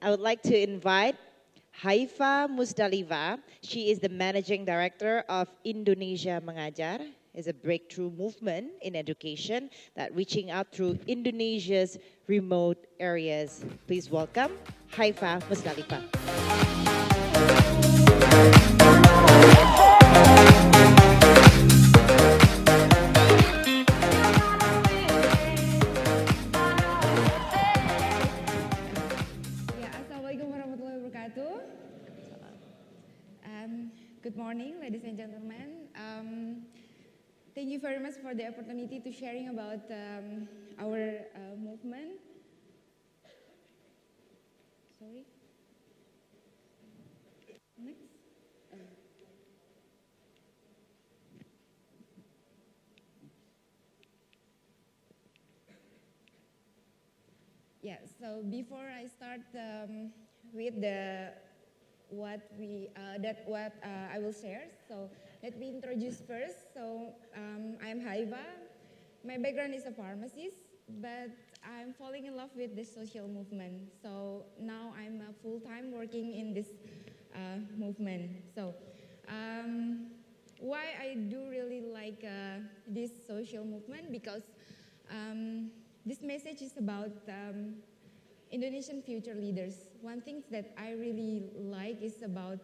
I would like to invite Haiva Muzdaliva. She is the Managing Director of Indonesia Mengajar. It's a breakthrough movement in education that reaching out through Indonesia's remote areas. Please welcome Haiva Muzdaliva. Good morning, ladies and gentlemen. Thank you very much for the opportunity to sharing about our movement. Sorry. Next. Yeah. So before I start with the what I will share. So let me introduce first. So I'm Haiva. My background is a pharmacist, but I'm falling in love with the social movement. So now I'm full-time working in this movement. So why I do really like this social movement? Because this message is about Indonesian future leaders. One thing that I really like is about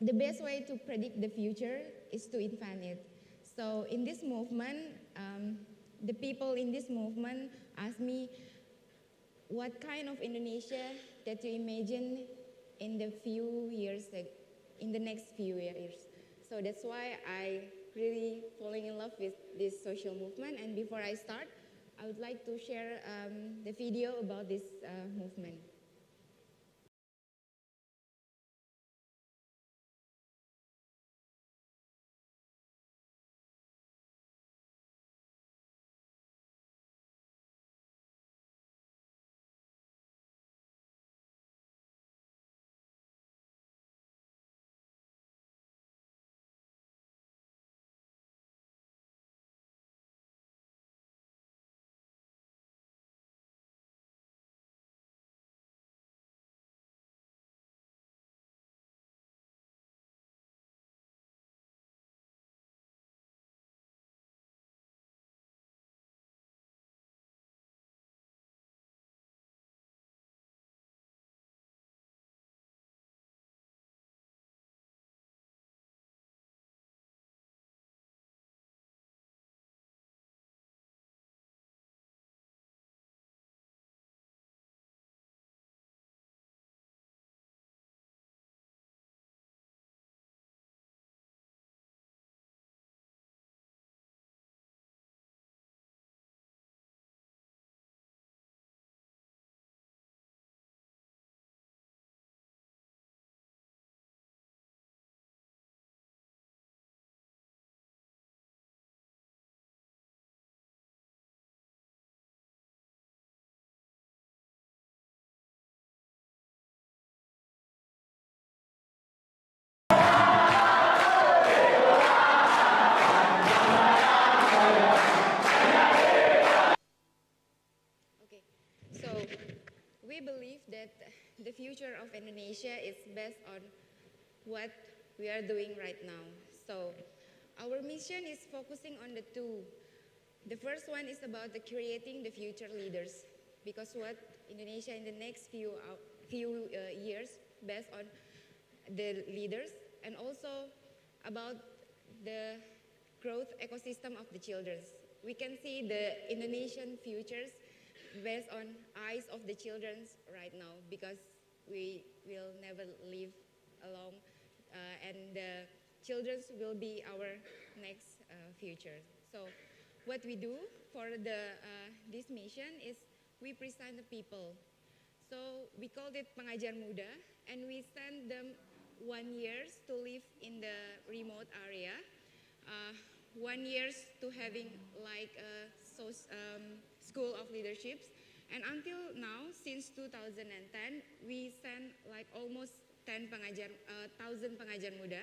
the best way to predict the future is to invent it. So in this movement, the people in this movement ask me, what kind of Indonesia that you imagine in the few years, in the next few years? So that's why I really falling in love with this social movement. And before I start, I would like to share the video about this movement. We believe that the future of Indonesia is based on what we are doing right now. So our mission is focusing on the two. The first one is about creating the future leaders, because what Indonesia in the next few years based on the leaders, and also about the growth ecosystem of the children. We can see the Indonesian futures based on eyes of the children right now, because we will never live alone, and the children will be our next future. So what we do for this mission is we present the people. So we called it Pengajar Muda, and we send them 1 year to live in the remote area, 1 year to having like a school of leaderships. And until now, since 2010, we send like almost 1,000 pengajar muda.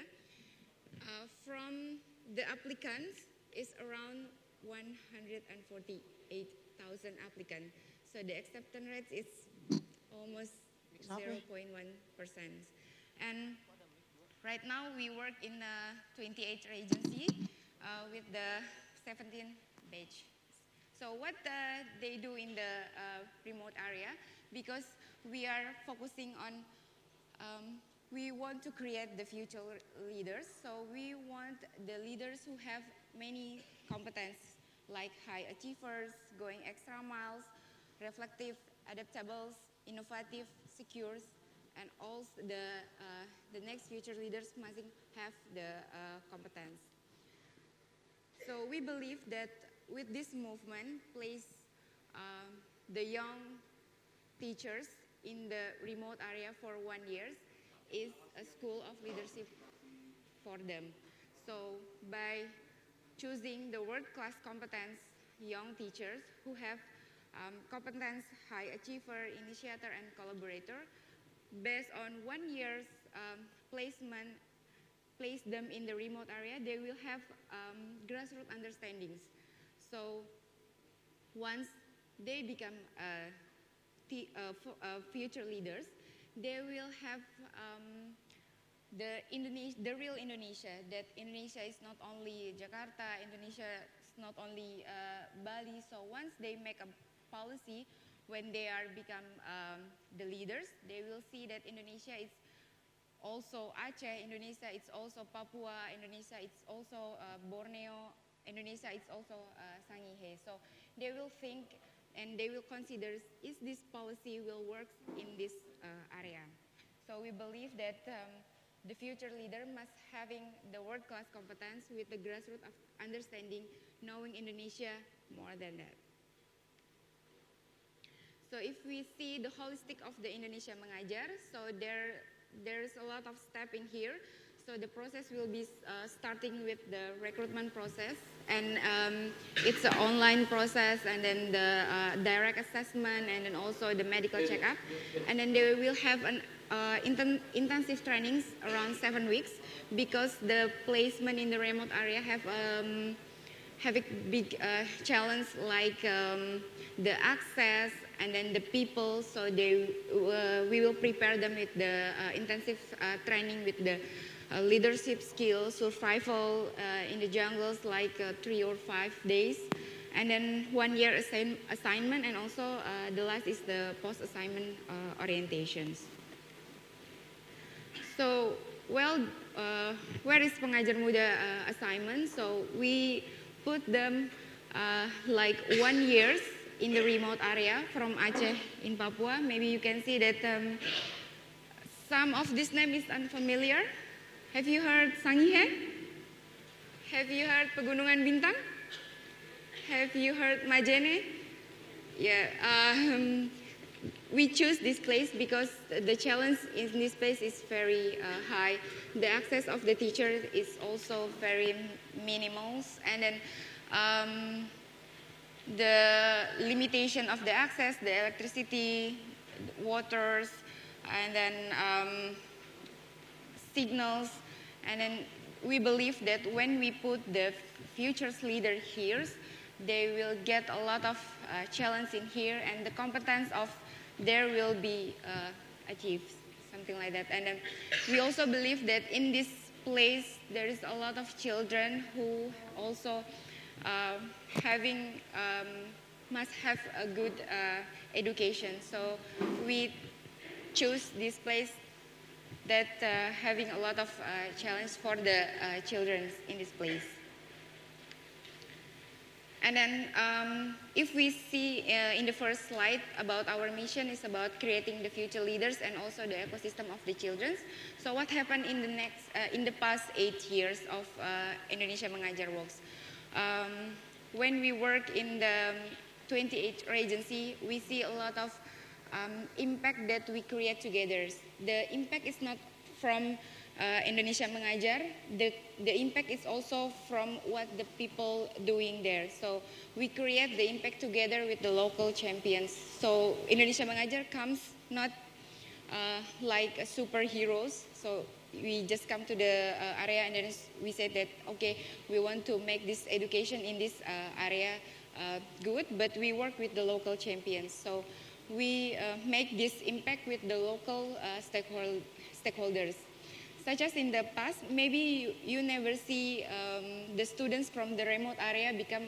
From the applicants is around 148,000 applicants. So the acceptance rate is almost Exactly. 0.1%. And right now we work in 28 agency with the 17 batch. So what they do in the remote area, because we are focusing on, we want to create the future leaders. So we want the leaders who have many competences, like high achievers, going extra miles, reflective, adaptable, innovative, secure, and also the next future leaders must have the competence. So we believe that with this movement, place the young teachers in the remote area for 1 year is a school of leadership for them. So by choosing the world-class competence young teachers who have competence, high achiever, initiator, and collaborator, based on 1 year's placement, place them in the remote area, they will have grassroots understandings. So once they become future leaders, they will have the real Indonesia, that Indonesia is not only Jakarta, Indonesia is not only Bali. So once they make a policy, when they are become the leaders, they will see that Indonesia is also Aceh, Indonesia it's also Papua, Indonesia it's also Borneo, Indonesia it's also Sangihe. So they will think and they will consider, is this policy will work in this area. So we believe that the future leader must having the world-class competence with the grassroots of understanding, knowing Indonesia more than that. So if we see the holistic of the Indonesia Mengajar, so there's a lot of step in here. So the process will be starting with the recruitment process, and it's an online process, and then the direct assessment, and then also the medical checkup, and then they will have an intensive trainings around 7 weeks, because the placement in the remote area have a big challenge, like the access and then the people. So we will prepare them with the intensive training with the leadership skills, survival in the jungles, like 3 or 5 days, and then 1 year assignment, and also the last is the post-assignment orientations. So, well, where is Pengajar Muda assignment? So we put them like 1 year in the remote area from Aceh in Papua. Maybe you can see that some of this name is unfamiliar. Have you heard Sangihe? Have you heard Pegunungan Bintang? Have you heard Majene? Yeah, we choose this place because the challenge in this place is very high. The access of the teacher is also very minimal, and then the limitation of the access, the electricity, waters, and then signals. And then we believe that when we put the futures leader here, they will get a lot of challenge in here, and the competence of there will be achieved, something like that. And then we also believe that in this place there is a lot of children who also must have a good education. So we choose this place that having a lot of challenge for the children in this place. And then if we see in the first slide about our mission is about creating the future leaders and also the ecosystem of the children. So what happened in the past 8 years of Indonesia Mengajar works? When we work in the 28 agency, we see a lot of impact that we create together. The impact is not from Indonesia Mengajar, the impact is also from what the people doing there. So we create the impact together with the local champions. So Indonesia Mengajar comes not like superheroes. So we just come to the area and then we said that, okay, we want to make this education in this area good, but we work with the local champions. So we make this impact with the local stakeholders. Such as in the past, maybe you never see the students from the remote area become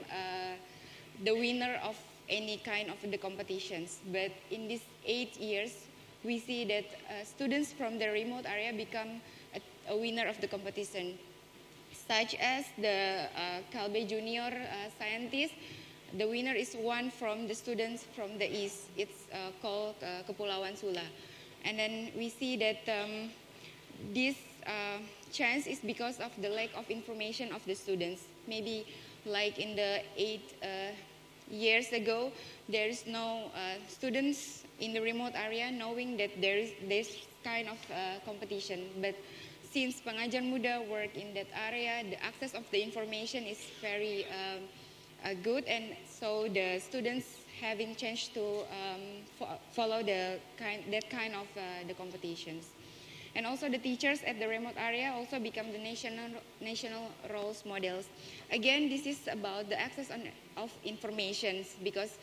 the winner of any kind of the competitions. But in these 8 years, we see that students from the remote area become a winner of the competition, such as the Kalbe Junior Scientist. The winner is one from the students from the east. It's called Kepulauan Sula. And then we see that this chance is because of the lack of information of the students. Maybe like in the 8 years ago, there is no students in the remote area knowing that there is this kind of competition. But since Pengajar Muda work in that area, the access of the information is very good, and so the students having chance to follow that kind of the competitions. And also the teachers at the remote area also become the national roles models. Again, this is about the access of information, because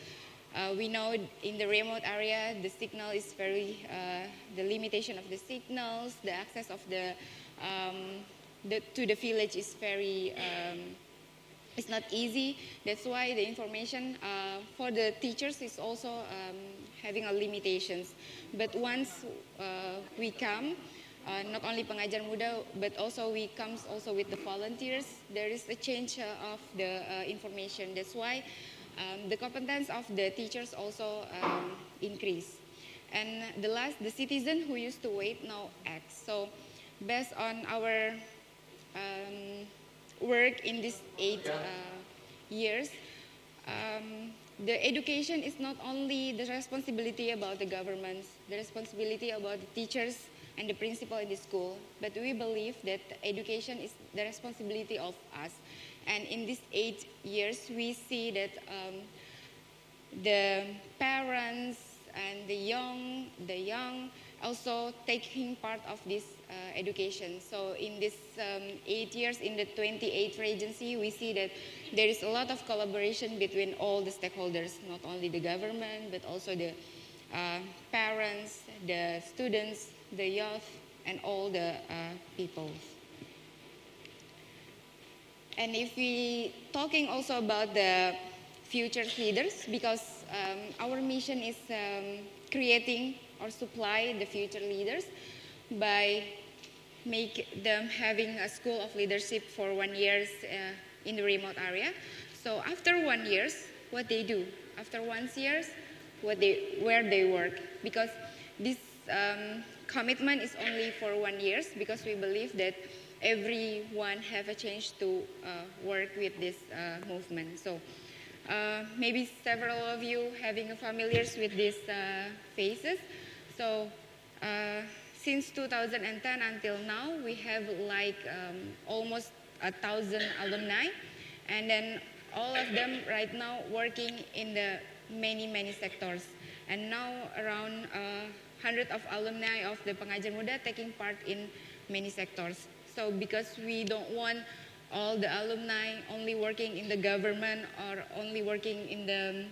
we know in the remote area the signal is very, the limitation of the signals, the access of to the village is very, it's not easy. That's why the information for the teachers is also having a limitations. But once we come, not only Pengajar Muda, but also we comes also with the volunteers, there is a change of the information. That's why the competence of the teachers also increase. And the last, the citizen who used to wait now acts. So based on our work in these 8 years, the education is not only the responsibility about the governments, the responsibility about the teachers and the principal in the school, but we believe that education is the responsibility of us. And in these 8 years, we see that the parents and the young also taking part of this education. So in this 8 years in the 28th Regency, we see that there is a lot of collaboration between all the stakeholders, not only the government, but also the parents, the students, the youth, and all the people. And if we talking also about the future leaders, because our mission is creating or supply the future leaders by make them having a school of leadership for 1 year in the remote area. So after 1 year, what they do? After 1 year, where they work? Because this commitment is only for 1 year, because we believe that everyone have a chance to work with this movement. So maybe several of you having familiar with these faces. So since 2010 until now, we have like almost 1,000 alumni, and then all of them right now working in the many sectors. And now around 100 of alumni of the Pengajar Muda taking part in many sectors. So because we don't want all the alumni only working in the government or only working in the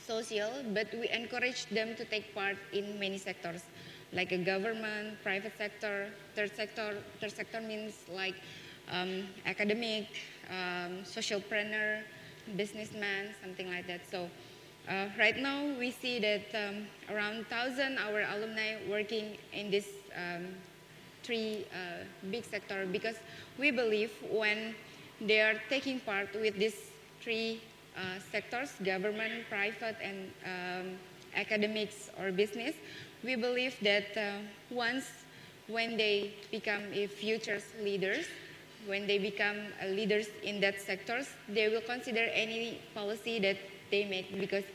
social, but we encourage them to take part in many sectors, like a government, private sector, third sector. Third sector means like academic, socialpreneur, businessman, something like that. So right now we see that around 1,000 our alumni working in this 3 big sector, because we believe when they are taking part with these 3 sectors, government, private, and academics or business, we believe that when they become future leaders, when they become leaders in that sectors, they will consider any policy that they make, because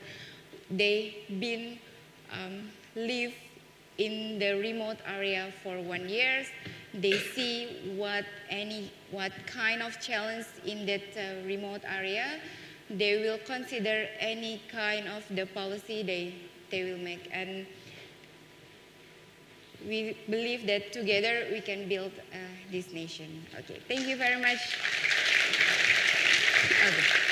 they been live in the remote area for 1 year. They see what kind of challenge in that remote area. They will consider any kind of the policy they will make. And we believe that together we can build this nation. Okay, thank you very much. Okay.